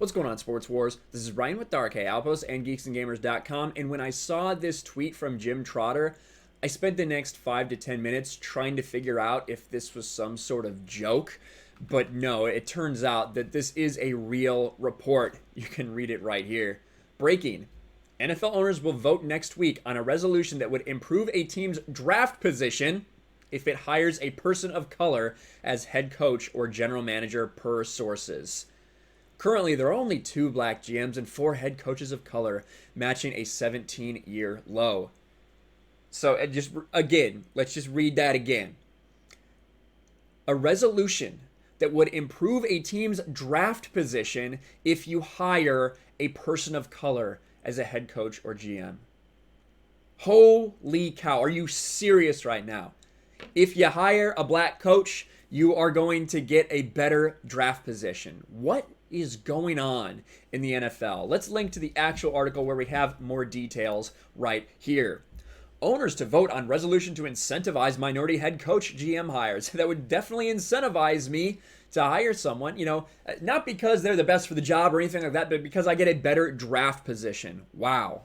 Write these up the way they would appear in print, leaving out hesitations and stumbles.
What's going on, Sports Wars? This is Ryan with Dark Hay Outpost and GeeksandGamers.com, and when I saw this tweet from Jim Trotter, I spent the next 5 to 10 minutes trying to figure out if this was some sort of joke, but no, it turns out that this is a real report. You can read it right here. Breaking. NFL owners will vote next week on a resolution that would improve a team's draft position if it hires a person of color as head coach or general manager per sources. Currently, there are only 2 black GMs and 4 head coaches of color, matching a 17-year low. So, let's just read that again. A resolution that would improve a team's draft position if you hire a person of color as a head coach or GM. Holy cow, are you serious right now? If you hire a black coach, you are going to get a better draft position. What is going on in the NFL? Let's link to the actual article where we have more details right here. Owners to vote on resolution to incentivize minority head coach GM hires. That would definitely incentivize me to hire someone, not because they're the best for the job or anything like that, but because I get a better draft position. Wow.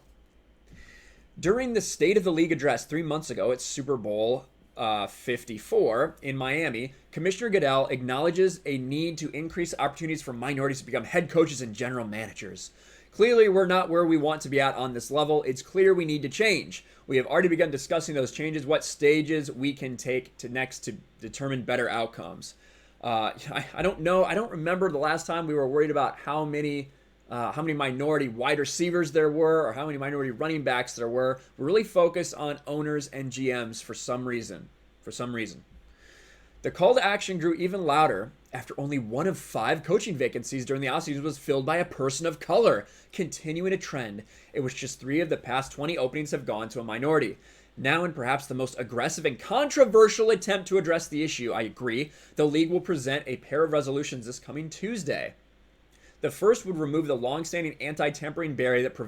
During the State of the League address 3 months ago at Super Bowl 54 in Miami, Commissioner Goodell acknowledges a need to increase opportunities for minorities to become head coaches and general managers. Clearly, we're not where we want to be at on this level. It's clear we need to change. We have already begun discussing those changes, what stages we can take to next to determine better outcomes. I don't know. I don't remember the last time we were worried about how many minority wide receivers there were or how many minority running backs there were. We're really focused on owners and GMs for some reason. The call to action grew even louder after only 1 of 5 coaching vacancies during the offseason was filled by a person of color, continuing a trend in which just 3 of the past 20 openings have gone to a minority. Now, in perhaps the most aggressive and controversial attempt to address the issue, I agree, the league will present a pair of resolutions this coming Tuesday. The first would remove the long-standing anti-tampering barrier that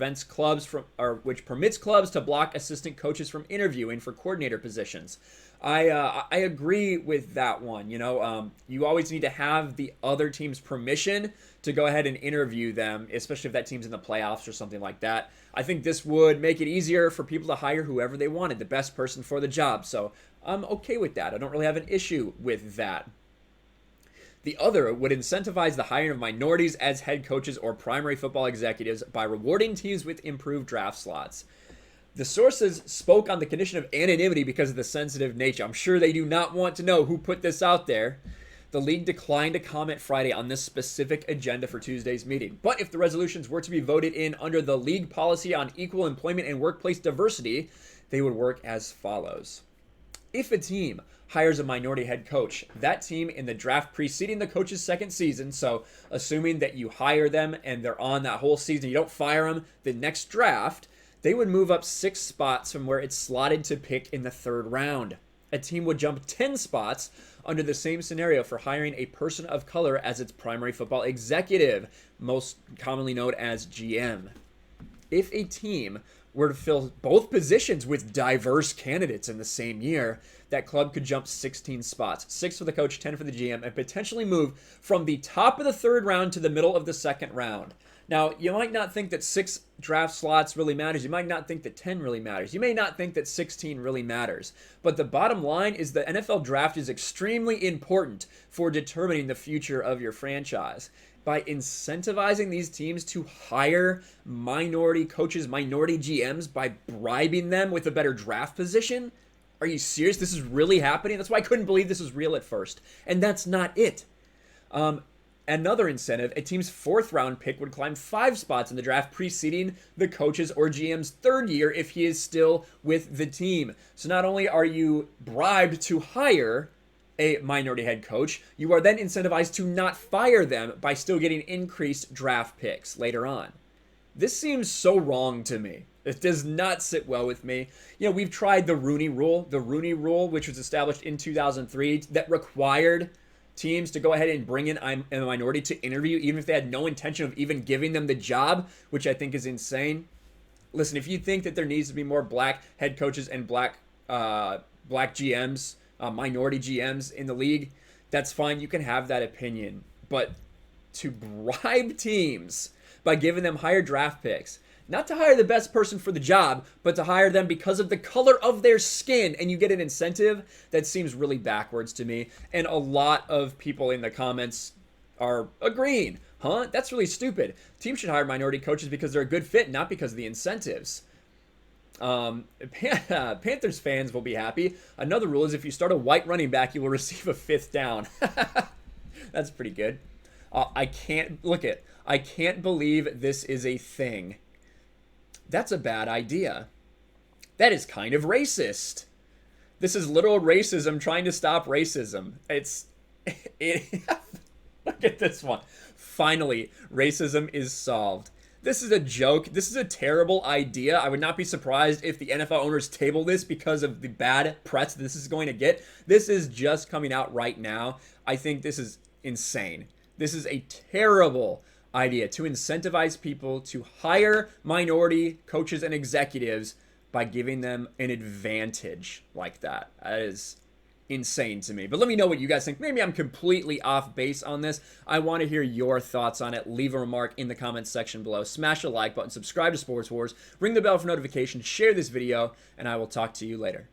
which permits clubs to block assistant coaches from interviewing for coordinator positions. I agree with that one. You always need to have the other team's permission to go ahead and interview them, especially if that team's in the playoffs or something like that. I think this would make it easier for people to hire whoever they wanted, the best person for the job. So I'm okay with that. I don't really have an issue with that. The other would incentivize the hiring of minorities as head coaches or primary football executives by rewarding teams with improved draft slots. The sources spoke on the condition of anonymity because of the sensitive nature. I'm sure they do not want to know who put this out there. The league declined to comment Friday on this specific agenda for Tuesday's meeting. But if the resolutions were to be voted in under the league policy on equal employment and workplace diversity, they would work as follows. If a team hires a minority head coach, that team in the draft preceding the coach's second season, so assuming that you hire them and they're on that whole season, you don't fire them, the next draft, they would move up 6 spots from where it's slotted to pick in the 3rd round. A team would jump 10 spots under the same scenario for hiring a person of color as its primary football executive, most commonly known as GM. If a team were to fill both positions with diverse candidates in the same year, that club could jump 16 spots, 6 for the coach, 10 for the GM, and potentially move from the top of the 3rd round to the middle of the 2nd round. Now, you might not think that 6 draft slots really matters. You might not think that 10 really matters. You may not think that 16 really matters. But the bottom line is the NFL draft is extremely important for determining the future of your franchise. By incentivizing these teams to hire minority coaches, minority GMs, by bribing them with a better draft position, are you serious? This is really happening? That's why I couldn't believe this was real at first. And that's not it. Another incentive, a team's 4th round pick would climb 5 spots in the draft preceding the coach's or GM's 3rd year if he is still with the team. So not only are you bribed to hire a minority head coach, you are then incentivized to not fire them by still getting increased draft picks later on. This seems so wrong to me. It does not sit well with me. We've tried the Rooney Rule, which was established in 2003, that required teams to go ahead and bring in a minority to interview, even if they had no intention of even giving them the job, which I think is insane. Listen, if you think that there needs to be more black head coaches and black GMs, minority GMs in the league, that's fine. You can have that opinion. But to bribe teams by giving them higher draft picks. Not to hire the best person for the job, but to hire them because of the color of their skin, and you get an incentive. That seems really backwards to me. And a lot of people in the comments are agreeing. Huh? That's really stupid. Teams should hire minority coaches because they're a good fit, not because of the incentives. Panthers fans will be happy. Another rule is if you start a white running back, you will receive a 5th down. That's pretty good. I can't believe this is a thing. That's a bad idea. That is kind of racist. This is literal racism trying to stop racism. Look at this one. Finally, racism is solved. This is a joke. This is a terrible idea. I would not be surprised if the NFL owners table this because of the bad press this is going to get. This is just coming out right now. I think this is insane. This is a terrible idea to incentivize people to hire minority coaches and executives by giving them an advantage like that. That is insane to me. But let me know what you guys think. Maybe I'm completely off base on this. I want to hear your thoughts on it. Leave a remark in the comments section below. Smash the like button, subscribe to Sports Wars, ring the bell for notifications, share this video, and I will talk to you later.